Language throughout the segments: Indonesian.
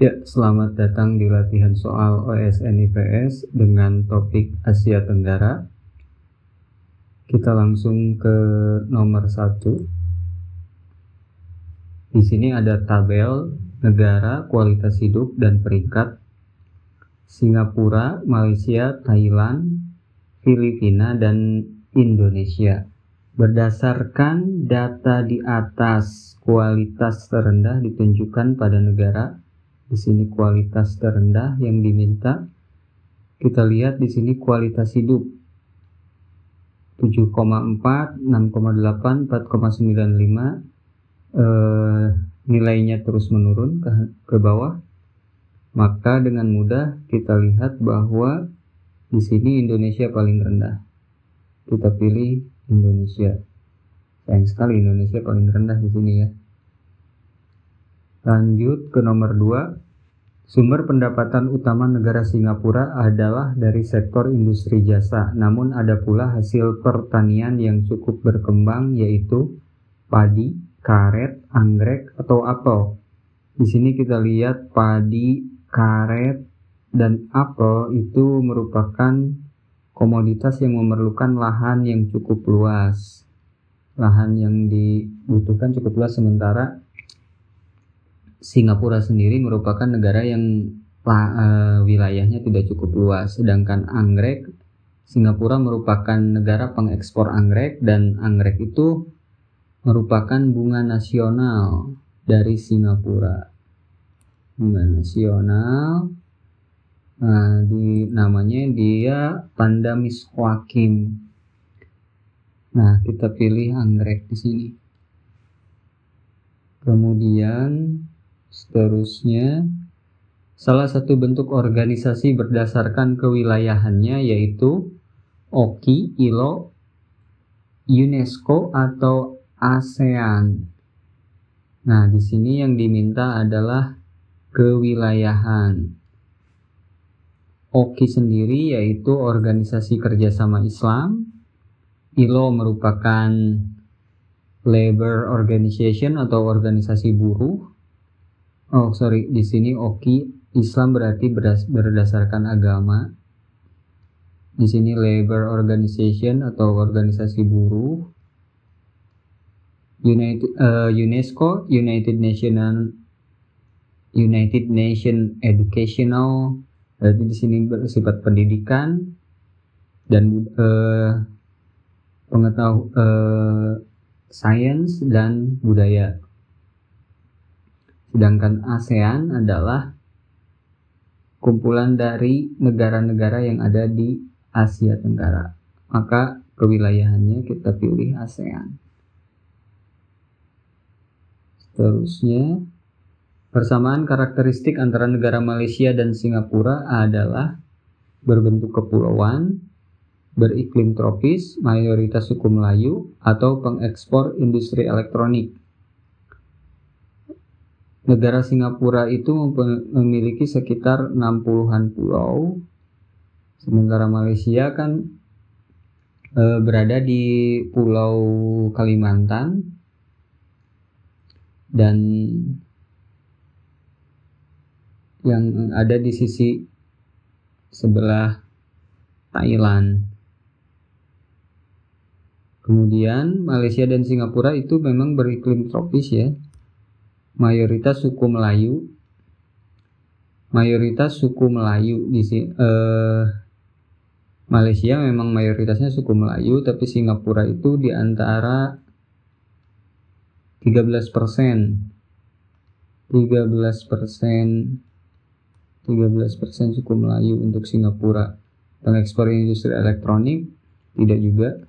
Ya, selamat datang di latihan soal OSN IPS dengan topik Asia Tenggara. Kita langsung ke nomor 1. Di sini ada tabel negara, kualitas hidup, dan peringkat. Singapura, Malaysia, Thailand, Filipina, dan Indonesia. Berdasarkan data di atas, kualitas terendah ditunjukkan pada negara. Di sini kualitas terendah yang diminta. Kita lihat di sini kualitas hidup 7,4, 6,8, 4,95. Nilainya terus menurun ke bawah. Maka dengan mudah kita lihat bahwa di sini Indonesia paling rendah. Kita pilih Indonesia. Sayang sekali Indonesia paling rendah di sini ya. Lanjut ke nomor 2. Sumber pendapatan utama negara Singapura adalah dari sektor industri jasa, namun ada pula hasil pertanian yang cukup berkembang, yaitu padi, karet, anggrek, atau apel. Di sini kita lihat padi, karet, dan apel itu merupakan komoditas yang memerlukan lahan yang cukup luas. Lahan yang dibutuhkan cukup luas, sementara Singapura sendiri merupakan negara yang wilayahnya tidak cukup luas. Sedangkan anggrek, Singapura merupakan negara pengekspor anggrek, dan anggrek itu merupakan bunga nasional dari Singapura. Bunga nasional. Nah, namanya dia Pandamis Joaquim. Nah, kita pilih anggrek di sini. Kemudian seterusnya, salah satu bentuk organisasi berdasarkan kewilayahannya yaitu OKI, ILO, UNESCO, atau ASEAN. Nah, di sini yang diminta adalah kewilayahan. OKI sendiri yaitu Organisasi Kerjasama Islam. ILO merupakan Labor Organization atau organisasi buruh. Di sini OKI Islam berarti berdasarkan agama. Di sini Labor Organization atau organisasi buruh. UNESCO, United Nation Educational, berarti di sini bersifat pendidikan dan sains dan budaya. Sedangkan ASEAN adalah kumpulan dari negara-negara yang ada di Asia Tenggara. Maka kewilayahannya kita pilih ASEAN. Seterusnya, persamaan karakteristik antara negara Malaysia dan Singapura adalah berbentuk kepulauan, beriklim tropis, mayoritas suku Melayu, atau pengekspor industri elektronik. Negara Singapura itu memiliki sekitar 60-an pulau, sementara Malaysia kan berada di Pulau Kalimantan dan yang ada di sisi sebelah Thailand. Kemudian Malaysia dan Singapura itu memang beriklim tropis ya. Mayoritas suku Melayu di sini. Malaysia memang mayoritasnya suku Melayu, tapi Singapura itu di antara 13% suku Melayu untuk Singapura. Pengekspor industri elektronik tidak juga.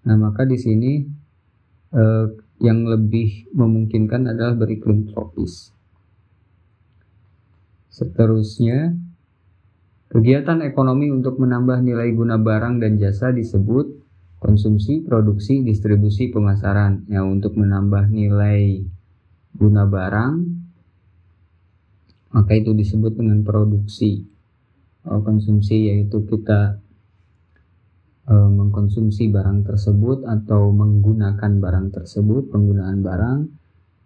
Nah, maka di sini yang lebih memungkinkan adalah beriklim tropis. Seterusnya, kegiatan ekonomi untuk menambah nilai guna barang dan jasa disebut konsumsi, produksi, distribusi, pemasaran. Ya, untuk menambah nilai guna barang, maka itu disebut dengan produksi. Konsumsi yaitu kita mengkonsumsi barang tersebut atau menggunakan barang tersebut, penggunaan barang.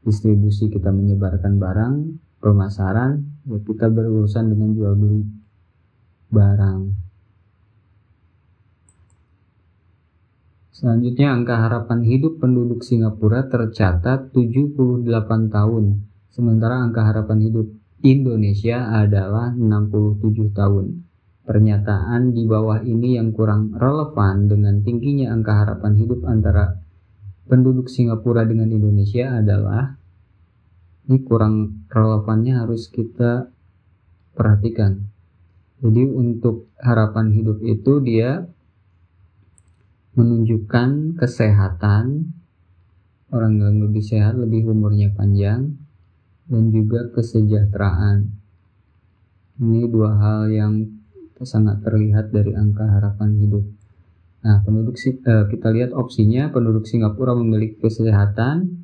Distribusi kita menyebarkan barang, pemasaran, ya kita berurusan dengan jual beli barang. Selanjutnya, angka harapan hidup penduduk Singapura tercatat 78 tahun, sementara angka harapan hidup Indonesia adalah 67 tahun. Pernyataan di bawah ini yang kurang relevan dengan tingginya angka harapan hidup antara penduduk Singapura dengan Indonesia adalah, ini kurang relevannya harus kita perhatikan. Jadi untuk harapan hidup itu dia menunjukkan kesehatan, orang yang lebih sehat, lebih umurnya panjang, dan juga kesejahteraan. Ini dua hal yang sangat terlihat dari angka harapan hidup. Nah, kita lihat opsinya, penduduk Singapura memiliki kesehatan,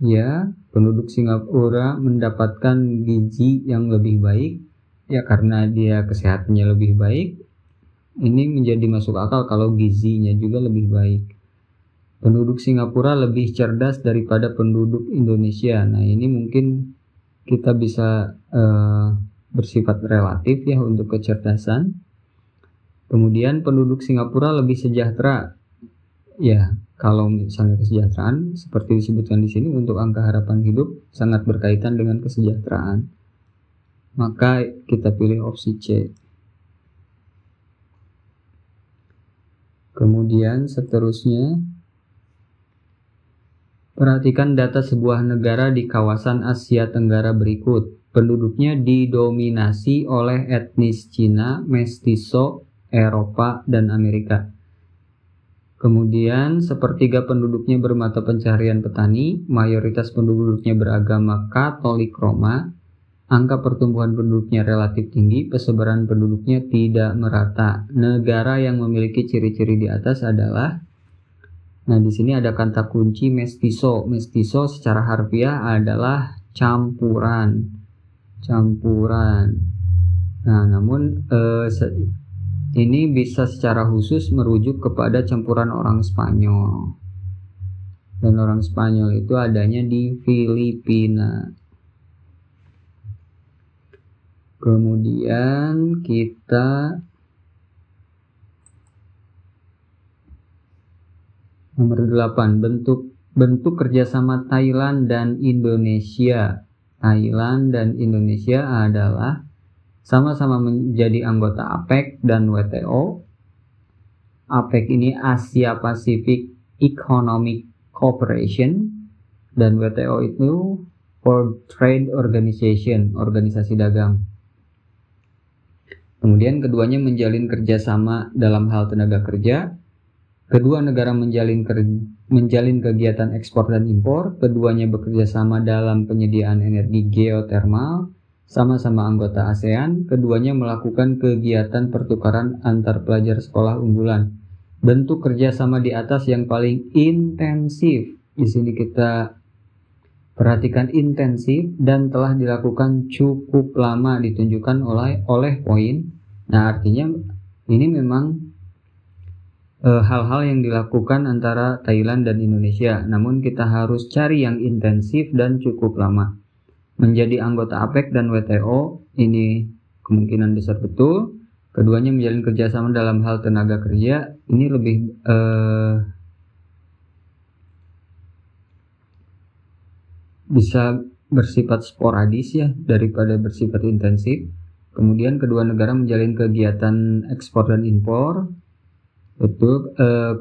ya, penduduk Singapura mendapatkan gizi yang lebih baik, ya karena dia kesehatannya lebih baik. Ini menjadi masuk akal kalau gizinya juga lebih baik. Penduduk Singapura lebih cerdas daripada penduduk Indonesia. Nah, ini mungkin kita bisa bersifat relatif ya untuk kecerdasan. Kemudian penduduk Singapura lebih sejahtera. Ya, kalau misalnya kesejahteraan seperti disebutkan di sini untuk angka harapan hidup sangat berkaitan dengan kesejahteraan. Maka kita pilih opsi C. Kemudian seterusnya, perhatikan data sebuah negara di kawasan Asia Tenggara berikut. Penduduknya didominasi oleh etnis Cina, Mestizo, Eropa, dan Amerika. Kemudian sepertiga penduduknya bermata pencaharian petani, mayoritas penduduknya beragama Katolik Roma, angka pertumbuhan penduduknya relatif tinggi, persebaran penduduknya tidak merata. Negara yang memiliki ciri-ciri di atas adalah, nah di sini ada kata kunci mestizo. Mestizo secara harfiah adalah campuran. Nah, namun ini bisa secara khusus merujuk kepada campuran orang Spanyol. Dan orang Spanyol itu adanya di Filipina. Kemudian kita nomor 8, bentuk kerjasama Thailand dan Indonesia. Thailand dan Indonesia adalah sama-sama menjadi anggota APEC dan WTO. APEC ini Asia Pacific Economic Cooperation, dan WTO itu World Trade Organization, organisasi dagang. Kemudian keduanya menjalin kerjasama dalam hal tenaga kerja. Kedua negara menjalin kegiatan ekspor dan impor. Keduanya bekerja sama dalam penyediaan energi geotermal. Sama-sama anggota ASEAN. Keduanya melakukan kegiatan pertukaran antar pelajar sekolah unggulan. Bentuk kerjasama di atas yang paling intensif. Di sini kita perhatikan intensif dan telah dilakukan cukup lama, ditunjukkan oleh poin. Nah, artinya ini memang hal-hal yang dilakukan antara Thailand dan Indonesia. Namun kita harus cari yang intensif dan cukup lama. Menjadi anggota APEC dan WTO ini kemungkinan besar betul. Keduanya menjalin kerjasama dalam hal tenaga kerja. Ini lebih bisa bersifat sporadis ya daripada bersifat intensif. Kemudian kedua negara menjalin kegiatan ekspor dan impor. Betul,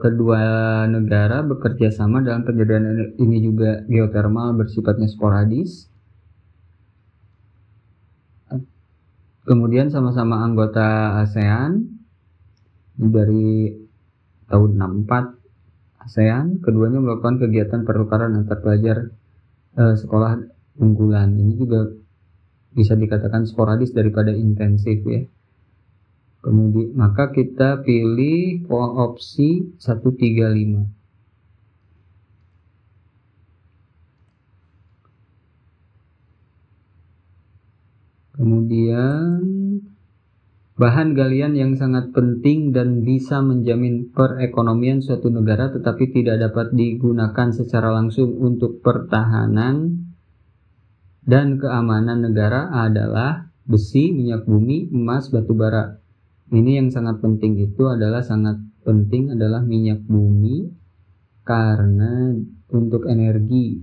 kedua negara bekerja sama dalam penyediaan ini juga geotermal bersifatnya sporadis. Kemudian sama-sama anggota ASEAN dari tahun 64 ASEAN. Keduanya melakukan kegiatan pertukaran antar pelajar sekolah unggulan. Ini juga bisa dikatakan sporadis daripada intensif ya. Kemudian maka kita pilih opsi 135. Kemudian bahan galian yang sangat penting dan bisa menjamin perekonomian suatu negara tetapi tidak dapat digunakan secara langsung untuk pertahanan dan keamanan negara adalah besi, minyak bumi, emas, batu bara. Ini yang sangat penting adalah minyak bumi, karena untuk energi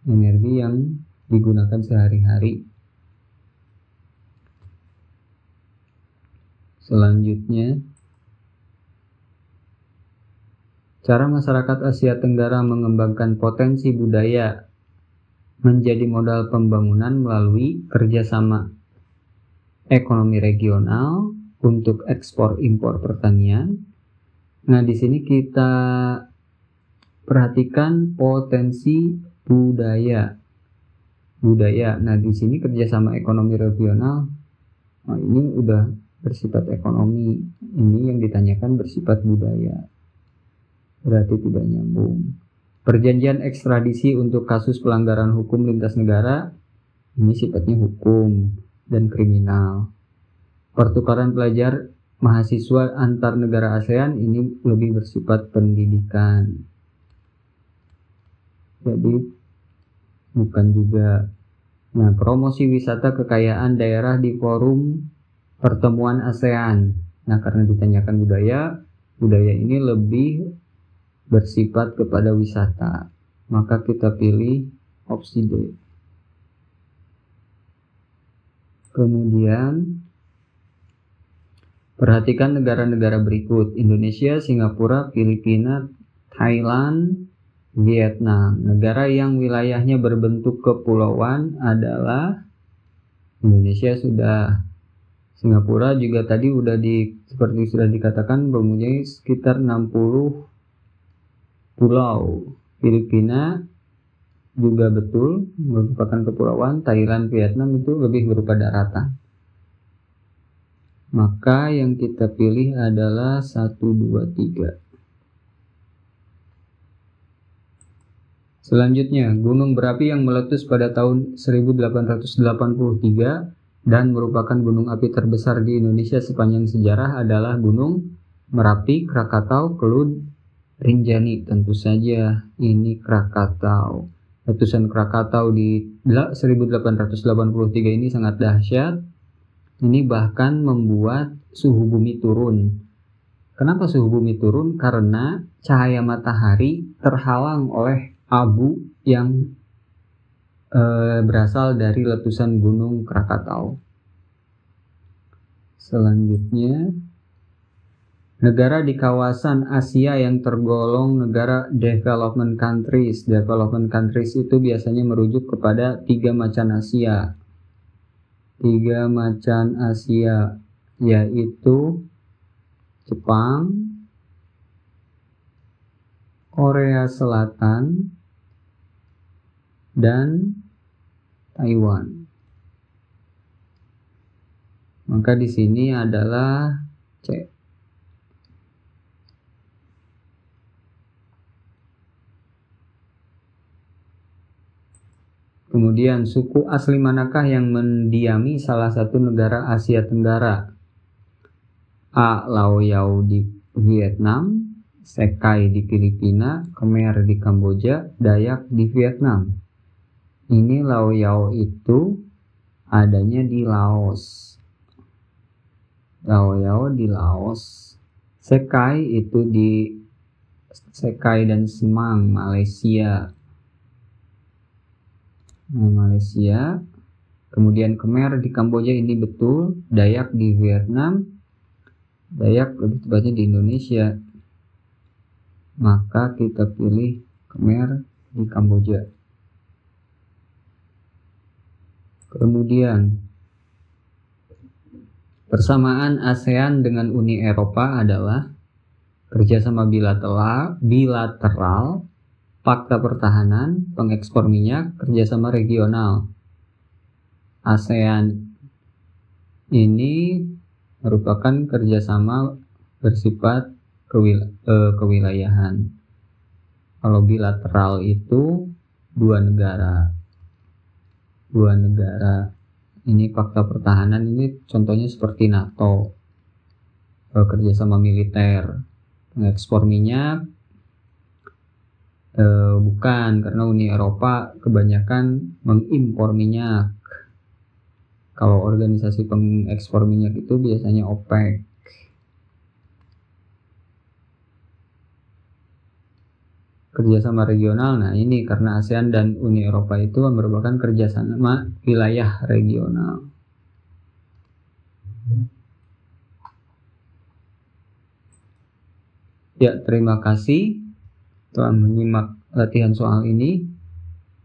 yang digunakan sehari-hari. Selanjutnya, cara masyarakat Asia Tenggara mengembangkan potensi budaya menjadi modal pembangunan melalui kerjasama ekonomi regional untuk ekspor impor pertanian. Nah, di sini kita perhatikan potensi budaya. Nah, di sini kerjasama ekonomi regional. Nah, ini udah bersifat ekonomi. Ini yang ditanyakan bersifat budaya. Berarti tidak nyambung. Perjanjian ekstradisi untuk kasus pelanggaran hukum lintas negara, ini sifatnya hukum dan kriminal. Pertukaran pelajar mahasiswa antar negara ASEAN, ini lebih bersifat pendidikan. Jadi bukan juga. Nah, promosi wisata kekayaan daerah di forum pertemuan ASEAN. Nah, karena ditanyakan budaya ini lebih bersifat kepada wisata, maka kita pilih opsi D. Kemudian perhatikan negara-negara berikut: Indonesia, Singapura, Filipina, Thailand, Vietnam. Negara yang wilayahnya berbentuk kepulauan adalah Indonesia sudah. Singapura juga tadi seperti sudah dikatakan mempunyai sekitar 60 pulau. Filipina juga betul merupakan kepulauan. Thailand, Vietnam itu lebih berupa daratan. Maka yang kita pilih adalah 1, 2, 3. Selanjutnya, gunung berapi yang meletus pada tahun 1883 dan merupakan gunung api terbesar di Indonesia sepanjang sejarah adalah Gunung Merapi, Krakatau, Kelud, Rinjani. Tentu saja ini Krakatau. Letusan Krakatau di 1883 ini sangat dahsyat. Ini bahkan membuat suhu bumi turun. Kenapa suhu bumi turun? Karena cahaya matahari terhalang oleh abu yang berasal dari letusan Gunung Krakatau. Selanjutnya, negara di kawasan Asia yang tergolong negara development countries. Development countries itu biasanya merujuk kepada 3 macan Asia. 3 macan Asia yaitu Jepang, Korea Selatan, dan Taiwan. Maka di sini adalah C. Kemudian, suku asli manakah yang mendiami salah satu negara Asia Tenggara? A. Laoyao di Vietnam, Sekai di Filipina, Khmer di Kamboja, Dayak di Vietnam. Ini Laoyao itu adanya di Laos. Laoyao di Laos. Sekai itu di Sekai dan Semang, Malaysia. Malaysia. Kemudian Khmer di Kamboja, ini betul. Dayak di Vietnam. Dayak lebih tepatnya di Indonesia. Maka kita pilih Khmer di Kamboja. Kemudian persamaan ASEAN dengan Uni Eropa adalah kerjasama bilateral, fakta pertahanan, pengekspor minyak, kerjasama regional. ASEAN ini merupakan kerjasama bersifat kewilayahan. Kalau bilateral itu dua negara. Ini fakta pertahanan, ini contohnya seperti NATO, kerjasama militer, pengekspor minyak, Bukan, karena Uni Eropa kebanyakan mengimpor minyak. Kalau organisasi pengekspor minyak itu biasanya OPEC. Kerjasama regional, nah ini karena ASEAN dan Uni Eropa itu merupakan kerjasama wilayah regional. Ya, terima kasih telah menyimak latihan soal ini.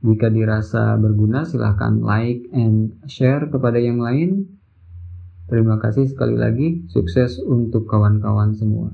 Jika dirasa berguna, silahkan like and share kepada yang lain. Terima kasih sekali lagi, sukses untuk kawan-kawan semua.